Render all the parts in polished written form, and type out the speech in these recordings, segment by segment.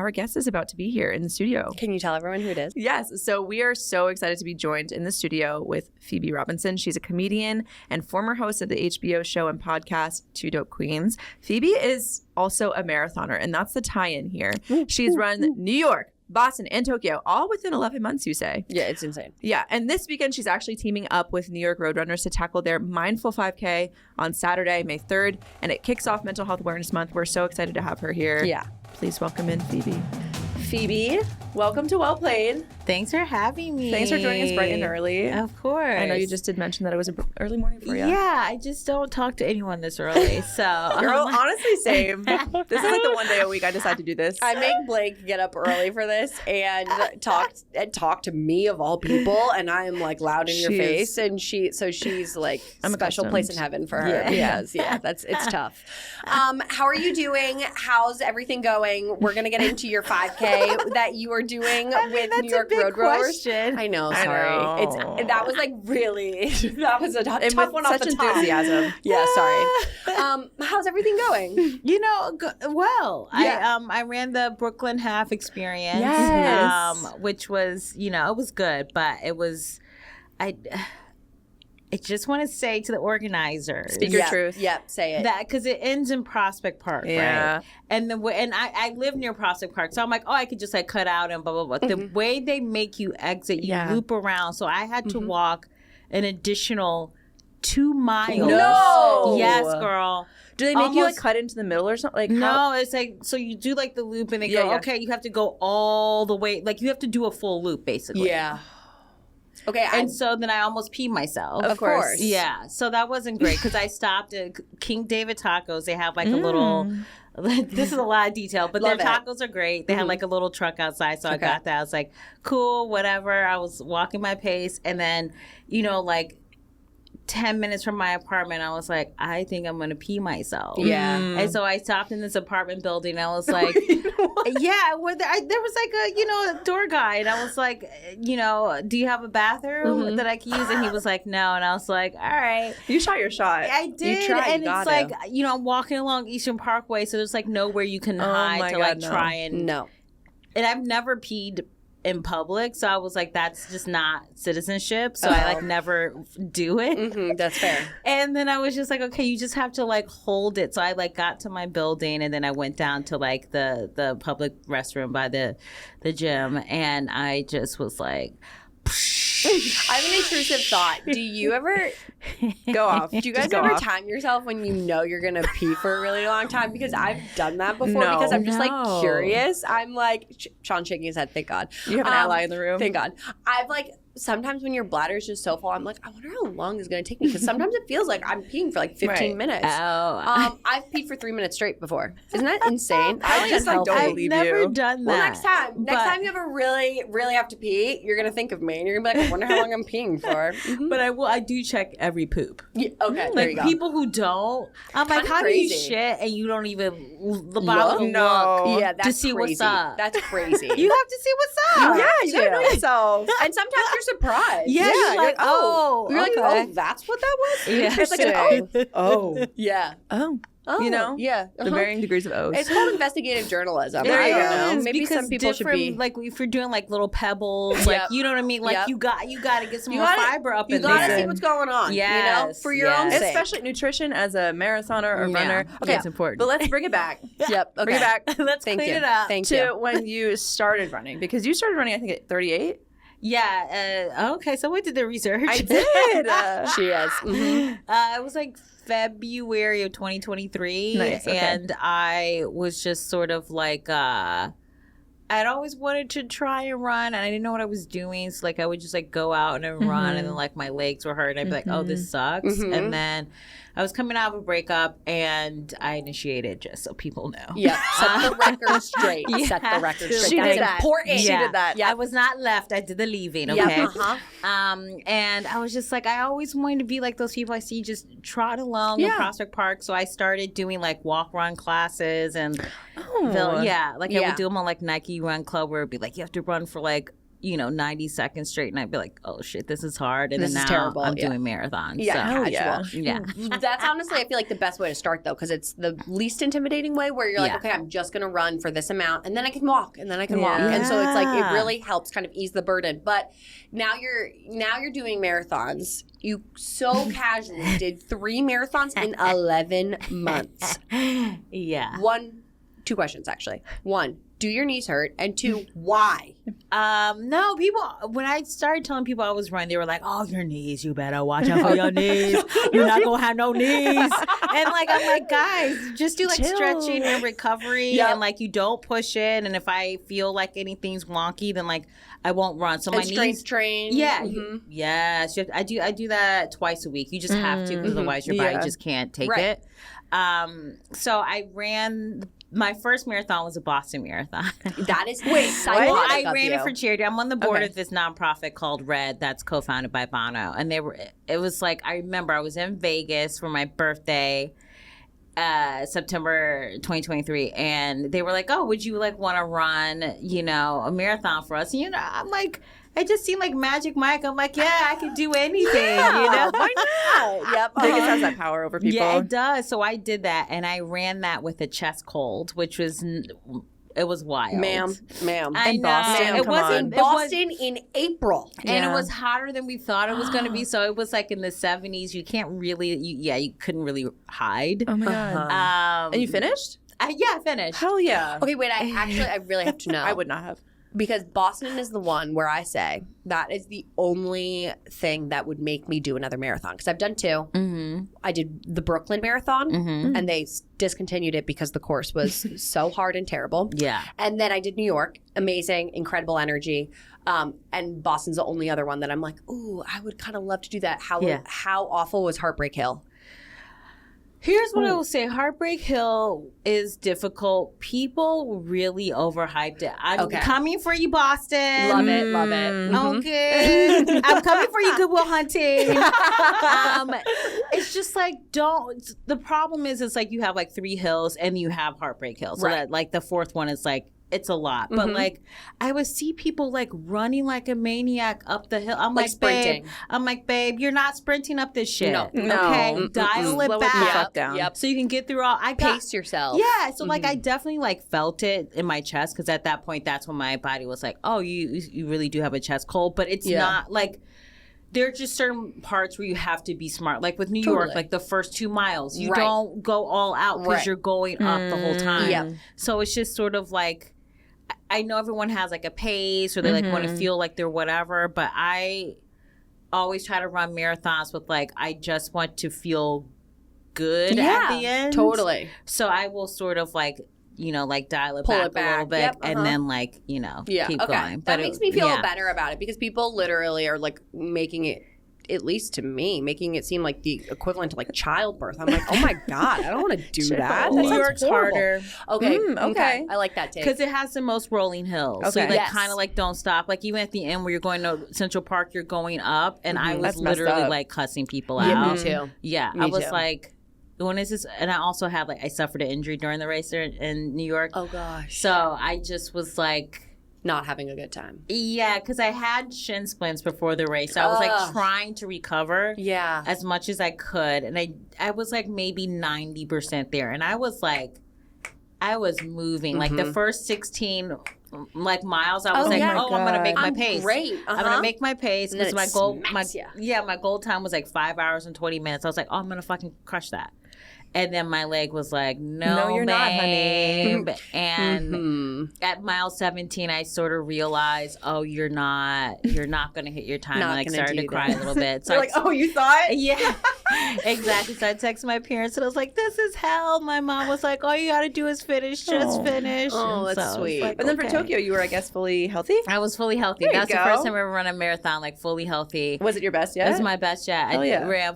our guest is about to be here in the studio. Can you tell everyone who it is? Yes. So we are so excited to be joined in the studio with Phoebe Robinson. She's a comedian and former host of the HBO show and podcast Two Dope Queens. Phoebe is also a marathoner, and that's the tie-in here. She's run New York, Boston, and Tokyo, all within 11 months, you say. Yeah, it's insane. Yeah, and this weekend she's actually teaming up with New York Roadrunners to tackle their Mindful 5K on Saturday, May 3rd, and it kicks off Mental Health Awareness Month. We're so excited to have her here. Yeah. Please welcome in Phoebe. Phoebe, welcome to Well Played. Thanks for having me. Thanks for joining us bright and early. Of course. I know you just did mention that it was an early morning for you. Yeah, I just don't talk to anyone this early. So, Girl, honestly, same. This is like the one day a week I decide to do this. I make Blake get up early for this and talk to me of all people, and I am like loud in your face, and she's like I'm special accustomed. place in heaven for her. Yeah. Because it's tough. How are you doing? How's everything going? We're gonna get into your 5K that you are doing with New York Road Rowers. Question. I know, I sorry. know. That was like really that was a tough one off such the top. enthusiasm. Yeah, sorry. How's everything going? You know, well, Yeah. I ran the Brooklyn Half experience, Yes. which was, it was good, but it was, I just want to say to the organizers, Speak your truth. Yep, say it. that because it ends in Prospect Park, Yeah. right? And I live near Prospect Park, so I'm like, I could just like cut out and blah blah blah. The way they make you exit, you loop around. So I had to walk an additional 2 miles. No! Yes, girl. Do they make you like Almost- cut into the middle or something? Like No, it's like, so you do like the loop and they Yeah, go, yeah. okay, you have to go all the way. Like you have to do a full loop basically. Yeah. Okay. And so then I almost peed myself. Of course. Yeah. So that wasn't great because I stopped at King David Tacos. They have like a little, this is a lot of detail, but Love their it. tacos are great. They had like a little truck outside. So I got that. I was like, cool, whatever. I was walking my pace. And then, like 10 minutes from my apartment, I was like, I think I'm going to pee myself. Yeah. And so I stopped in this apartment building. I was like, yeah, there was like a door guy, and I was like, do you have a bathroom that I can use? And he was like, no. And I was like, all right. You shot your shot. I did. You tried, and you it's gotta. like, I'm walking along Eastern Parkway, so there's like nowhere you can hide my to God, like no. try and. No. And I've never peed in public, so I was like, that's just not citizenship, so I like never do it. That's fair. And then I was just like, okay, you just have to like hold it. So I like got to my building, and then I went down to like the public restroom by the gym, and I just was like, I have an intrusive thought. Do you ever Go off. Do you guys Go ever off. time yourself when you know you're gonna pee for a really long time? Because I've done that before. No. Because I'm just like No. curious. I'm like Sean's shaking his head. Thank God. You have an ally in the room. Thank God. I've like sometimes when your bladder is just so full, I'm like, I wonder how long it's gonna take me. Because sometimes it feels like I'm peeing for like 15 Right. minutes. oh, I've peed for 3 minutes straight before. Isn't that insane? I just like don't I've believe never you. done that. Well, next time But- you ever really, really have to pee, you're gonna think of me, and you're gonna be like, I wonder how long I'm peeing for. But I do check every poop. Yeah, okay, there Like you go. people who don't, I'm like, Kinda how do you crazy. shit and you don't even bother to No. look Yeah, that's to see crazy. what's up? That's crazy. You have to see what's up. Yeah, you gotta know yourself. And sometimes you're surprised. Yeah, you're like, oh, You're like, okay. oh, that's what that was? Yeah. It's like an oh. Yeah. Oh. Oh, You know? Yeah. The varying degrees of O's. It's called investigative journalism. There I you don't go. know. Maybe some people should be. like if you're doing like little pebbles, Yep. like you know what I mean. Like Yep. you got to get some You more gotta- fiber up You in gotta there. see what's going on. Yes, for your own yes. sake. Especially nutrition as a marathoner or Yeah. runner. Okay, Yeah. It's important. But let's bring it back. Yep. Okay. Bring it back Let's Thank clean you. it up. Thank to you. when you started running. Because you started running, I think, at 38. Yeah. Okay. So we did the research. I did. She is. Mhm. It was like February of 2023. Nice, okay. And I was just sort of like, I'd always wanted to try and run, and I didn't know what I was doing. So like I would just like go out and then run, and then like my legs were hurt, and I'd be like, oh, this sucks. Mhm. And then I was coming out of a breakup, and I initiated, just so people know. Yeah. Set the record straight. You Set the have record to. straight. She That's did that. important. She did that. I was not left. I did the leaving. Yep. Okay. Uh-huh. And I was just like, I always wanted to be like those people I see just trot along in Yeah. Prospect Park. So I started doing like walk run classes and Oh. I Yeah. would do them on like Nike Run Club, where it'd be like you have to run for like 90 seconds straight, and I'd be like, oh shit, this is hard. And This then is now terrible. I'm Yeah. doing marathons. Yeah, So, casual. yeah. That's honestly, I feel like the best way to start though, because it's the least intimidating way where you're like, Yeah. okay, I'm just gonna run for this amount, and then I can walk, and then I can walk, Yeah. and so it's like it Yeah. really helps kind of ease the burden. But now you're doing marathons. You so casually did 3 marathons in 11 months. Yeah. 2 questions actually. 1, do your knees hurt? And 2, why? No, people, when I started telling people I was running, they were like, oh, your knees, you better watch out for your knees. You're not going to have no knees. And like, I'm like, guys, just do like Chill. stretching and recovery. Yep. And like, you don't push it. And if I feel like anything's wonky, then like, I won't run. So my And strength knees. train. Yeah. Mhm. Yes. I do that twice a week. You just have to, because otherwise your body Yeah. just can't take Right. it. So I ran. My first marathon was a Boston Marathon. That is Well, psychotic I of ran you. it for charity. I'm on the board Okay. of this nonprofit called Red that's co-founded by Bono. And it was like, I remember I was in Vegas for my birthday, September 2023. And they were like, oh, would you like want to run, a marathon for us? And, I'm like, I just seemed like Magic Mike. I'm like, yeah, I could do anything, Why not? Yep. Vegas has that power over people. Yeah, it does. So I did that, and I ran that with a chest cold, which was it was wild, Ma'am. I In know. Boston, It come wasn't on. Boston in April. and Yeah. it was hotter than we thought it was going to be. So it was like in the 70s. You can't really, you couldn't really hide. Oh my god. And you finished? I finished. Hell yeah. Okay, wait, I really have to know. I would not have. Because Boston is the one where I say that is the only thing that would make me do another marathon. Because I've done 2. Mm-hmm. I did the Brooklyn Marathon, and they discontinued it because the course was so hard and terrible. Yeah. And then I did New York. Amazing, incredible energy. And Boston's the only other one that I'm like, ooh, I would kind of love to do that. How awful was Heartbreak Hill? Here's what I will say. Heartbreak Hill is difficult. People really overhyped it. I'm Okay. coming for you, Boston. Love it, love it. Okay. I'm coming for you, Goodwill Hunting. It's just like, the problem is it's like you have like 3 hills and you have Heartbreak Hill. So Right. that like the 4th one is like, it's a lot. But like, I would see people like running like a maniac up the hill. I'm Like like, sprinting. babe, you're not sprinting up this shit. No. Okay. No. Dial it Slow it the back. fuck down. Yep. So you can get through all. I got Pace yourself. yeah. So like I definitely like felt it in my chest because at that point that's when my body was like, oh, you really do have a chest cold. But it's not like. There are just certain parts where you have to be smart. Like with New York, like the first 2 miles, you Right. don't go all out because Right. you're going up the whole time. Yep. So it's just sort of like, I know everyone has like a pace or they like want to feel like they're whatever, but I always try to run marathons with like, I just want to feel good at the end. Totally. So I will sort of like, like dial it Pull back it back. a little bit Yep, and then like, keep okay. going. That makes me feel yeah. better about it because people literally are like making it, at least to me, making it seem like the equivalent to like childbirth. I'm like, oh my God, I don't want to do that. That New sounds York's horrible. harder. Okay. okay. I like that take. Because it has the most rolling hills. So you Okay. like Yes. kind of like don't stop. Like even at the end where you're going to Central Park, you're going up. And I was That's messed literally up. like cussing people Yeah, out. me too. Yeah. Me I was too. like, when is this? And I also had like, I suffered an injury during the race there in New York. Oh gosh. So I just was like, Not having a good time. yeah, because I had shin splints before the race. So I was like Ugh. trying to recover Yeah. as much as I could. And I was like maybe 90% there. And I was moving. Like the first 16 like miles, I was Oh, like, yeah. I'm gonna make my I'm pace. great. I'm gonna make my pace And then because it my goal, smacks ya. my goal time was like 5 hours and 20 minutes. I was like, oh, I'm gonna fucking crush that. And then my leg was like, no, you're not, honey. babe. And at mile 17, I sort of realized, oh, you're not going to hit your time. Not I like gonna started do to cry this. a little bit. So You're I- like, oh, you saw it? yeah, exactly. So I texted my parents and I was like, this is hell. My mom was like, all you got to do is finish. Just finish. Oh, And that's so I was sweet. like, But then for okay. Tokyo, you were, I guess, fully healthy? I was fully healthy. There you That's the go. first time I ever run a marathon, like fully healthy. Was it your best It yet? was my best yet. Hell I yeah. ran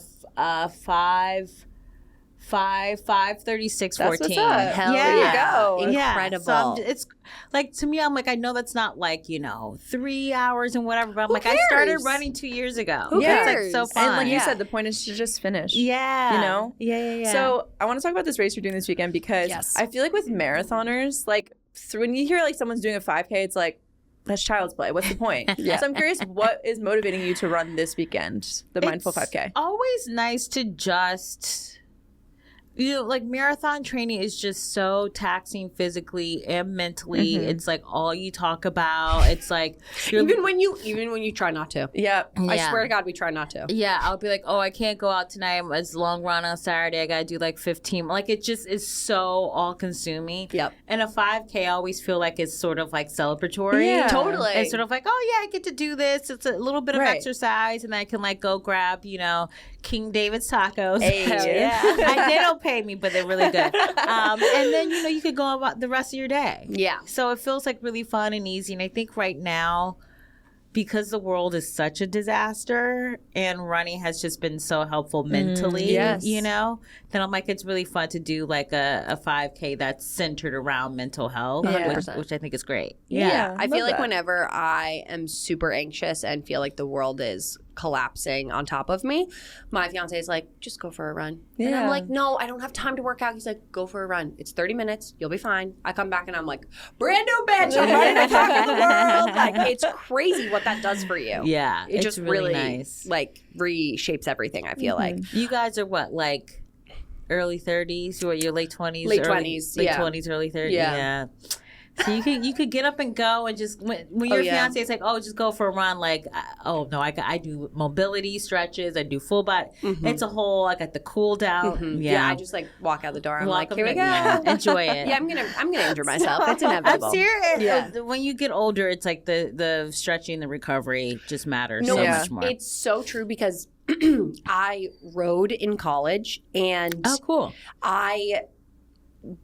5:36:14. That's what's up. Hell yeah. There you go. Incredible. So it's like, to me, I'm like, I know that's not like, 3 hours and whatever, but I'm Who like, I started cares? running 2 years ago. Who It's cares? like so fun. And like you Yeah. said, the point is to just finish. yeah. You know? Yeah. So I want to talk about this race you're doing this weekend because Yes. I feel like with marathoners, like when you hear like someone's doing a 5K, it's like, that's child's play. What's the point? Yeah. So I'm curious, what is motivating you to run this weekend, the Mindful 5K? Always nice to just, like marathon training is just so taxing physically and mentally. It's like all you talk about. It's like even when you try not to. Yeah. I swear to God, we try not to. Yeah, I'll be like, oh, I can't go out tonight. It's a long run on Saturday. I got to do like 15. Like, it just is so all-consuming. Yep. And a 5K, I always feel like it's sort of like celebratory. Yeah. Totally. It's sort of like, oh, yeah, I get to do this. It's a little bit of Right. exercise, and I can like go grab, King David's tacos. Hey. Hell yeah. They don't pay me, but they're really good. And then, you could go about the rest of your day. Yeah. So it feels like really fun and easy. And I think right now, because the world is such a disaster and running has just been so helpful mentally, yes. then I'm like, it's really fun to do like a 5K that's centered around mental health, 100%. which I think is great. Yeah. I feel love like that. whenever I am super anxious and feel like the world is collapsing on top of me, my fiance is like, just go for a run. And Yeah. I'm like, no, I don't have time to work out. He's like, go for a run. It's 30 minutes. You'll be fine. I come back and I'm like, brand new bitch. I'm ready to conquer the world. Like, it's crazy what that does for you. Yeah, It it's just really nice. like reshapes everything, I feel like. You guys are what, like early 30s? Or your late 20s? Late early, 20s, late yeah. 20s, early 30s. Yeah. Yeah. So you could get up and go and just when your fiance is like, oh, just go for a run. Like, oh no, I do mobility stretches. I do full body. It's a whole. I got the cool down. Yeah, I just like walk out the door. I'm Walk like, up here we and- go. yeah, enjoy it. Yeah, I'm gonna injure myself. It's inevitable. I'm serious. Yeah. When you get older, it's like the stretching, the recovery just matters No, so Yeah. much more. it's so true because I rode in college and oh, cool. I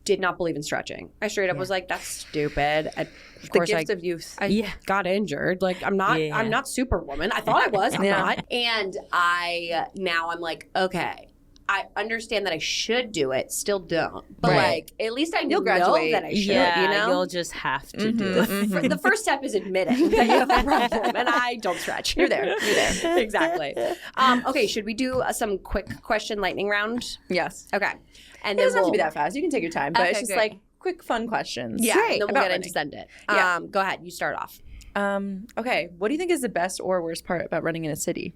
did not believe in stretching. I straight up was like, that's stupid. Of The course, gift of youth. I got injured. Like, I'm not Superwoman. I thought I was. I'm not. And I'm like, okay, I understand that I should do it. Still don't. But Right. like, at least I You'll know graduate. that I should, Yeah, you'll just have to do it. The first step is admitting that you have a problem, and I don't stretch. You're there. You're there. Exactly. Okay, should we do some quick question lightning round? Yes. Okay. And It then doesn't have we'll to be that fast. You can take your time, but Okay, it's just great. like quick, fun questions. Yeah, Great. and then we'll About get running. into send it. Yeah. Go ahead. You start off. Okay. What do you think is the best or worst part about running in a city?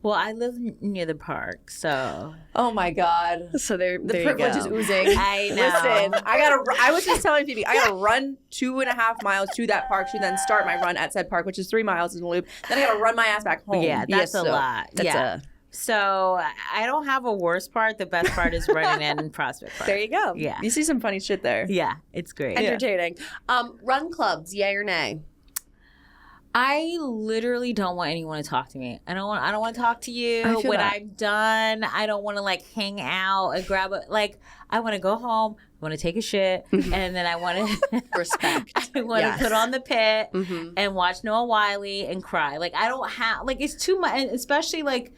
Well, I live near the park, so Oh my God. So there The privilege is oozing. I know. Listen, I was just telling Phoebe, I gotta run 2.5 miles to that park to then start my run at said park, which is 3 miles in a loop. Then I gotta run my ass back home. Yeah, that's a so lot. that's Yeah. So I don't have a worst part. The best part is running in Prospect Park. There you go. Yeah. You see some funny shit there. Yeah, it's great. Entertaining. Run clubs, yay or nay? I literally don't want anyone to talk to me. I don't want to talk to you I feel when that. I'm done. I don't want to like hang out and grab a like. I want to go home. I want to take a shit, and then I want to Respect. I want Yes. to put on the Pitt Mm-hmm. and watch Noah Wiley and cry. Like I don't have like it's too much, and especially like.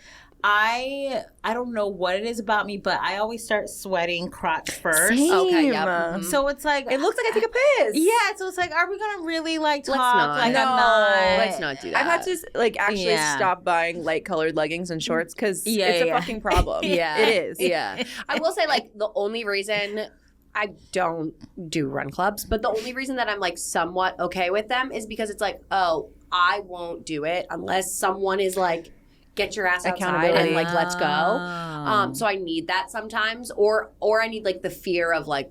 I don't know what it is about me, but I always start sweating crotch first. Same. Okay, yep. Mhm. So it's like It looks like I take a piss. yeah. So it's like, are we gonna really like talk? Let's not. Like No. I'm not. Let's not do that. I've had to like actually Yeah. stop buying light colored leggings and shorts because Yeah, it's a yeah. fucking problem. Yeah. It is. Yeah. I will say, like, the only reason I don't do run clubs, but the only reason that I'm, like, somewhat okay with them is because it's like, oh, I won't do it unless someone is like, get your ass outside Accountability. and, like, let's go. Oh. So I need that sometimes. Or I need, like, the fear of, like,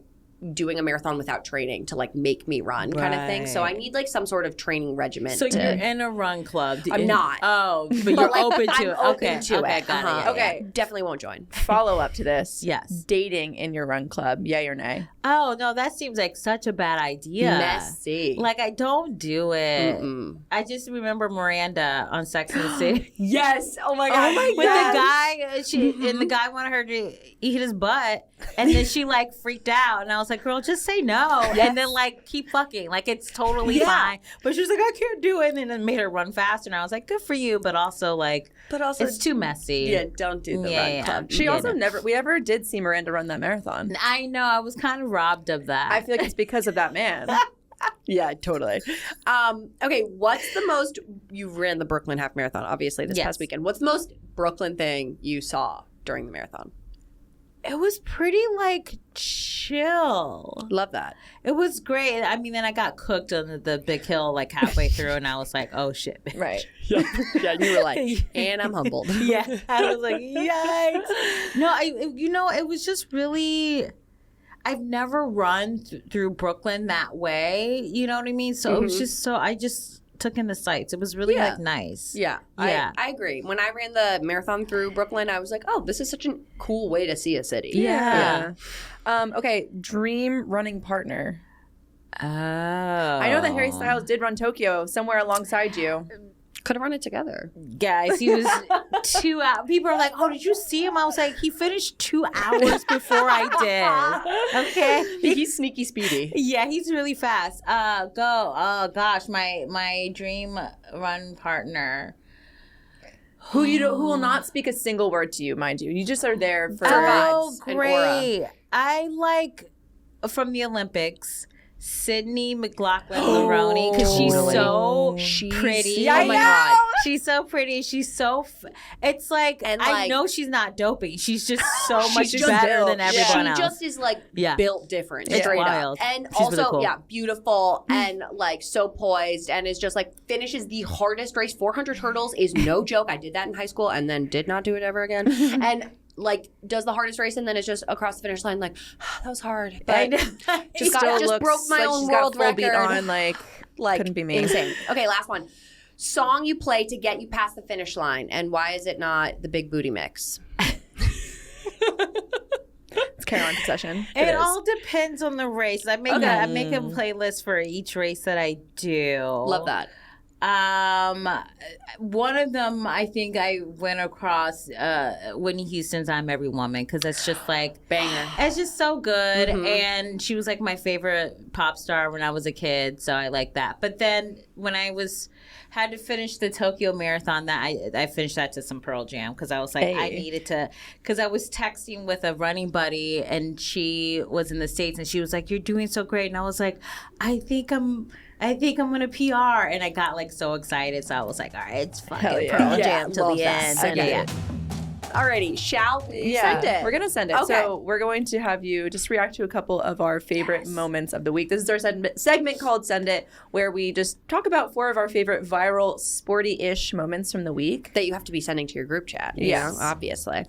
doing a marathon without training to like make me run kind of thing. So I Right. need like some sort of training regimen. So to, you're in a run club. I'm not. Oh, but you're like, open to I'm it. open Okay. to Okay. it. Got Uh-huh. it. Yeah, Okay. yeah. Definitely won't join. Follow up to this. Yes. Dating in your run club, yay or nay? Oh no, that seems like such a bad idea. Messy. Like I don't do it. Mm-mm. I just remember Miranda on Sex and the City. Yes. Oh my God. god. With the guy, and the guy wanted her to eat his butt, and then she like freaked out, and I was like, "Girl, just say no," and then like keep fucking, like it's totally Yeah. fine. But she was like, "I can't do it," and then it made her run faster, and I was like, "Good for you," but also like But also, it's too messy. yeah, don't do the run club. She Yeah, also no. we never did see Miranda run that marathon. I know, I was kind of robbed of that. I feel like it's because of that man. Yeah, totally. Okay, what's the most you ran the Brooklyn Half Marathon? Obviously, this Yes. past weekend. What's the most Brooklyn thing you saw during the marathon? It was pretty like chill. Love that. It was great. I mean, then I got cooked on the big hill like halfway through, and I was like, "Oh shit!" Right. Yeah, you were like, and I'm humbled. Yeah, I was like, "Yikes!" No, it was just really. I've never run through Brooklyn that way. You know what I mean? So it was just I just took in the sights. It was really like nice. Yeah. I agree. When I ran the marathon through Brooklyn, I was like, oh, this is such a cool way to see a city. Yeah. Okay, dream running partner. Oh. I know that Harry Styles did run Tokyo somewhere alongside you. Could have run it together. Guys, he was 2 hours. People are like, oh, did you see him? I was like, he finished 2 hours before I did. Okay. He's sneaky speedy. Yeah, he's really fast. Go. Oh, gosh, my dream run partner. Who will not speak a single word to you, mind you. You just are there for vibes and great. aura. I like, from the Olympics, Sydney McLaughlin-Leroney, because she's so pretty. Yeah, oh my God. She's so pretty. She's so it's like, and I know she's not doping. She's just so much better than everyone else. She just is like built different. It's straight wild. Up. And she's also, really cool. beautiful and like so poised, and is just like finishes the hardest race. 400 hurdles is no joke. I did that in high school and then did not do it ever again. And like does the hardest race and then it's just across the finish line like that was hard, but just broke my own world record. Beat on, like couldn't be me. Insane. Okay, last one. Song you play to get you past the finish line, and why is it not the Big Booty Mix? It's Caroline session. It all depends on the race. I make a playlist for each race that I do. Love that. One of them, I think I went across Whitney Houston's "I'm Every Woman" because it's just like banger. It's just so good, and she was like my favorite pop star when I was a kid, so I like that. But then when I had to finish the Tokyo Marathon, that I finished that to some Pearl Jam because I was like I needed to, because I was texting with a running buddy and she was in the States and she was like, "You're doing so great," and I was like, I think I'm gonna PR, and I got like so excited, so I was like, all right, it's fucking Pearl Jam till the end. Okay. Alrighty, shall we send it? We're gonna send it. Okay. So we're going to have you just react to a couple of our favorite moments of the week. This is our segment called Send It, where we just talk about 4 of our favorite viral, sporty-ish moments from the week that you have to be sending to your group chat. Yes, obviously.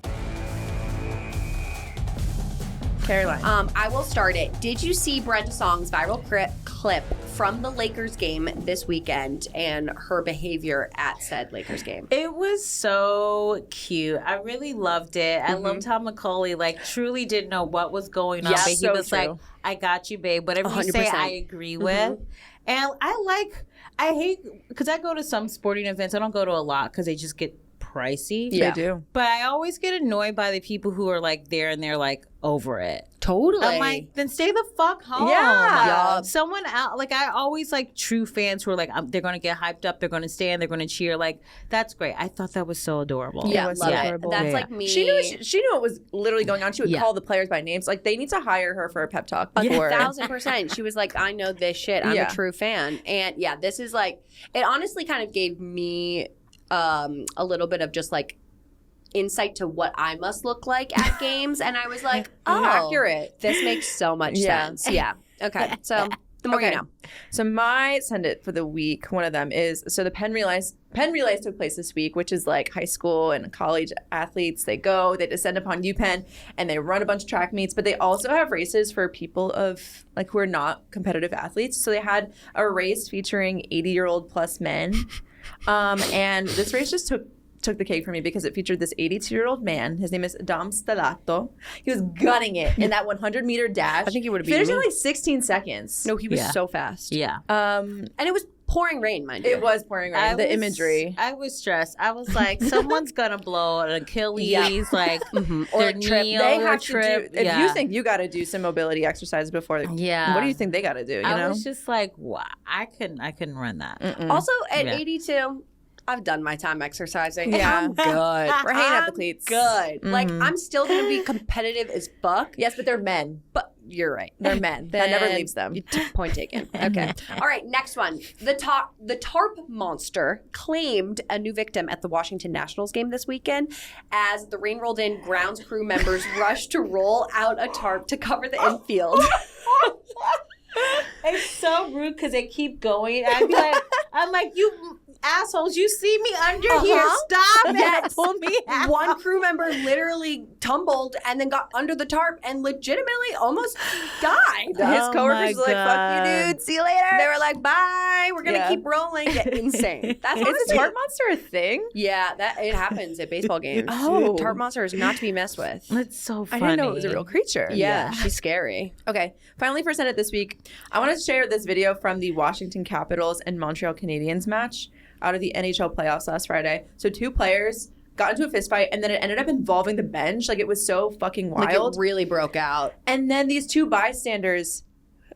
Caroline. I will start it. Did you see Brenda Song's viral clip from the Lakers game this weekend and her behavior at said Lakers game? It was so cute. I really loved it. I loved how Macaulay truly didn't know what was going on, but he was like, "I got you, babe. Whatever you 100%. Say, I agree with." And I hate, because I go to some sporting events. I don't go to a lot because they just get pricey. Yeah. They do. But I always get annoyed by the people who are like there and they're like over it. Totally. I'm like, then stay the fuck home. Yeah. Someone out, I always like true fans who are like, they're going to get hyped up, they're going to stand, they're going to cheer. Like, that's great. I thought that was so adorable. Yeah, love it. That's like me. She knew what was literally going on. She would call the players by names. Like, they need to hire her for a pep talk. 1,000%. She was like, I know this shit. I'm a true fan. And this is like, it honestly kind of gave me a little bit of just like insight to what I must look like at games, and I was like, accurate. This makes so much sense. Yeah. Okay. So the more you know. So my send it for the week, one of them is, so the Penn Relays took place this week, which is like high school and college athletes. They descend upon UPenn and they run a bunch of track meets, but they also have races for people of who are not competitive athletes. So they had a race featuring 80-year-old plus men. And this race just took the cake for me because it featured this 82-year-old man. His name is Dom Stellato. He was gunning it in that 100-meter dash. I think he would have been finished in 16 seconds. No, he was so fast. Yeah. And it was pouring rain, mind you. It was pouring rain. The imagery. I was stressed. I was like, someone's gonna blow an Achilles, or a trip. They have to do. If you think you got to do some mobility exercises before, what do you think they got to do? I was just like, wow, I couldn't run that. Also, at 82. I've done my time exercising. Yeah. I'm good. We're hanging out the cleats. Good. I'm still going to be competitive as fuck. Yes, but they're men. But you're right. They're men. That never Then- leaves them. Point taken. Okay. All right, next one. The tarp monster claimed a new victim at the Washington Nationals game this weekend. As the rain rolled in, grounds crew members rushed to roll out a tarp to cover the infield. It's so rude because they keep going. I'm like, you assholes, you see me under here. Stop it. Yes. Pull me out. One crew member literally tumbled and then got under the tarp and legitimately almost died. His Oh coworkers my were like, fuck you, God. dude. See you later. They were like, bye, we're going to Yeah. keep rolling. Yeah, insane. That's Is honestly, a tarp monster a thing? yeah, that it happens at baseball games. Oh. Tarp monster is not to be messed with. It's so I funny. didn't know it was a real creature. Yeah, she's scary. Okay, finally for Senate this week, I want to share this video from the Washington Capitals and Montreal Canadiens match out of the NHL playoffs last Friday. So 2 players got into a fist fight, and then it ended up involving the bench. Like, it was so fucking wild. Like it really broke out. And then these 2 bystanders,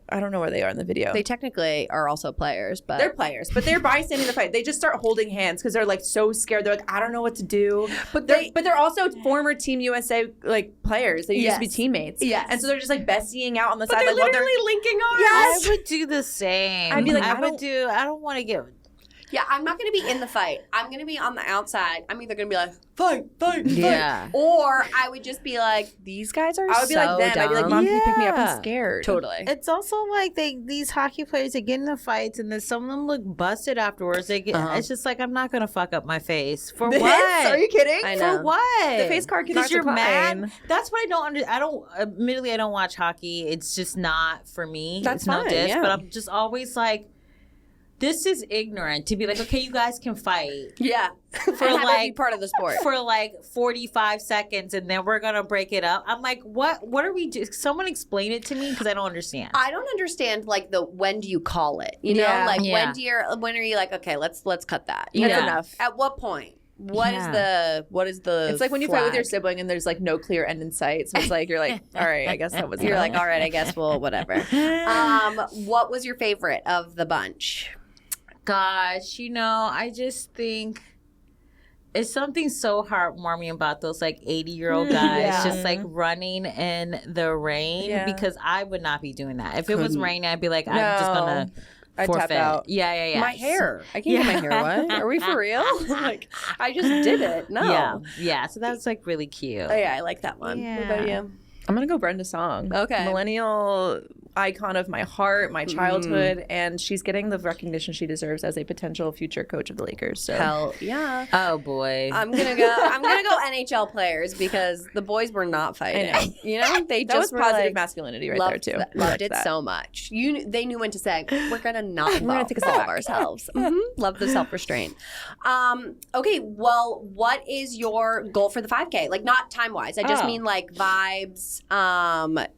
I don't know where they are in the video. They technically are also players, but They're players, but they're bystanding the fight. They just start holding hands because they're like so scared. They're like, I don't know what to do. But they're also former Team USA like players. They used to be Yes. teammates. Yes. And so they're just like besties out on the But side. they're like, while literally linking arms. Yes. I would do the same. I'd be like, I I don't want to get. Yeah, I'm not going to be in the fight. I'm going to be on the outside. I'm either going to be like, fight, fight, Yeah. fight. Or I would just be like, these guys are I would be so like them. dumb. I'd be like, Mom, can you pick me up? Yeah. I'm scared. Totally. It's also like these hockey players, they get in the fights, and then some of them look busted afterwards. They get. Uh-huh. It's just like, I'm not gonna fuck up my face for This? what? Are you kidding? I know. For what? The face card cannot Because you're decline. mad. That's what I don't under. I don't. Admittedly, I don't watch hockey. It's just not for me. That's it's no fine, diss, yeah. but I'm just always like, this is ignorant to be like, okay, you guys can fight Yeah. for And have it be like part of the sport. for like 45 seconds, and then we're gonna break it up. I'm like, what are we doing? Someone explain it to me, because I don't understand. I don't understand like the when do you call it? You Yeah. know, like Yeah. when are you like, okay, let's cut that. That's Yeah. enough. At what point? What is Yeah. the It's like when you fight with your flag? sibling and there's like no clear end in sight. So it's like, you're like, all right, I guess that was You're enough. like, all right, I guess we'll whatever. What was your favorite of the bunch? Gosh, I just think it's something so heartwarming about those like 80-year-old guys Yeah. just like running in the rain, Yeah. because I would not be doing that. If it was Couldn't. raining, I'd be like, I'm just gonna I'd forfeit. tap out. Yeah. My hair. I can't get my hair wet. Are we for real? Like, I just did it. No. Yeah. So that was like really cute. Oh, yeah, I like that one. What about Yeah. you? I'm going to go Brenda Song. Okay. Millennial icon of my heart, my childhood, and she's getting the recognition she deserves as a potential future coach of the Lakers. So Hell yeah. Oh boy. I'm gonna go NHL players because the boys were not fighting. I know. You know, they that just was were positive like, masculinity right loved there too. that- We loved liked it that. so much. They knew when to say we're gonna not We're gonna involve take a step all of back. ourselves. Love the self restraint. Okay, well, what is your goal for the 5K? Like not time wise. I just Oh. mean like vibes.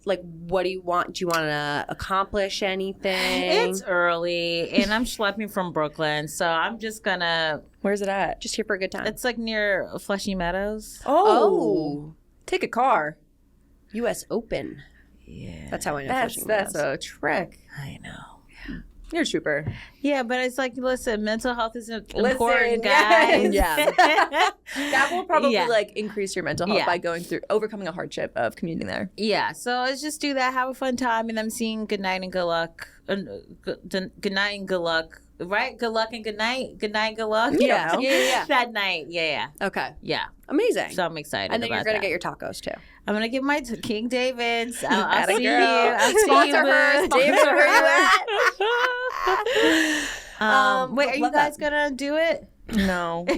Like what do you want? Do you want to accomplish anything? It's early, and I'm schlepping from Brooklyn, so I'm just gonna. Where's it at? just here for a good time. It's like near Fleshy Meadows. Oh. Take a car. U.S. Open. Yeah, That's how I know. That's Flushing that's Meadows. a trick. I know. You're a trooper. Yeah, but it's like, listen, mental health is important, yes. guys. Yeah. That will probably Yeah. like increase your mental health Yeah. by overcoming a hardship of commuting there. Yeah, so let's just do that, have a fun time, and I'm seeing good night and good luck. Good night and good luck. Right? Good luck and good night. Good night, good luck. Yeah. Yeah. That night. Yeah. Okay. Yeah. Amazing. So I'm excited. And then you're about gonna that. get your tacos too. I'm gonna get my King David's. I'll Atta see you. girl. I'll see Sponsor you. her. boo. Sponsor her. Wait, are you love guys that. gonna do it? No. It's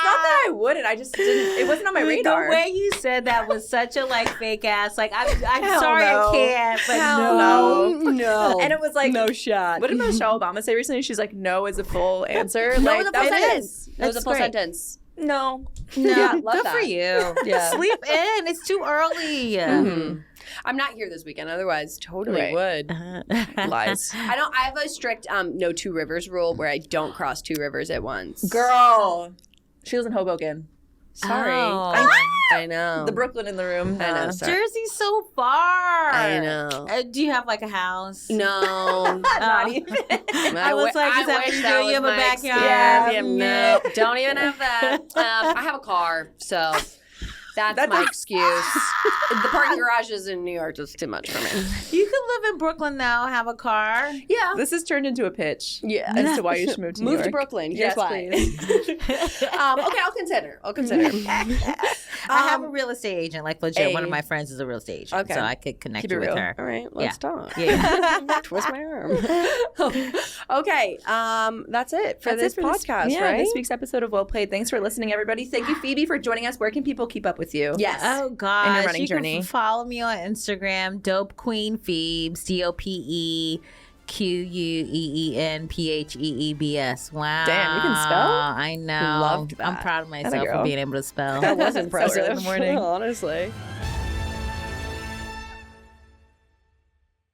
not that I wouldn't. I just didn't. It wasn't on my radar. The way you said that was such a like fake ass. Like I'm Hell sorry no. I can't, but Hell no. No. And it was like, no shot. what did Michelle Obama say recently? She's like, no is a full answer. No, like, it was a full that sentence. It was a That's full great. sentence. No. No, Yeah, love good that. for you. Yeah. Sleep in. It's too early. Mhm. I'm not here this weekend. Otherwise, totally Right. would. Lies. I have a strict no two rivers rule where I don't cross two rivers at once. Girl. She lives in Hoboken. Sorry. Oh. I know. The Brooklyn in the room. I know. Nah. Sorry. Jersey's so far. I know. Do you have like a house? No. Not even. I was like, is that what wish you that do? You was have a my backyard? experience. Yeah, No, don't even have that. I have a car, so That's my excuse. The parking garages in New York is too much for me. You could live in Brooklyn now, have a car. Yeah. This has turned into a pitch. Yeah. As to why you should move to New Move York. to Brooklyn. Yes, Here's why. please. Okay, I'll consider. I have a real estate agent, like legit. One of Hey. my friends is a real estate agent, Okay. so I could connect Keep it you with real. her. All right, let's talk. Yeah. Twist my arm. Okay, that's it for That's this it for podcast, yeah, right? this week's episode of Well Played. Thanks for listening, everybody. Thank you, Phoebe, for joining us. Where can people keep up with you? Yes. Oh gosh, running you journey. can follow me on Instagram, Dope Queen Phoebes, DOPEQUEENPHEEBS. Wow, Damn, you can spell? I know. Loved that. I'm proud of myself girl. for being able to spell. That was impressive. early in the morning. Honestly.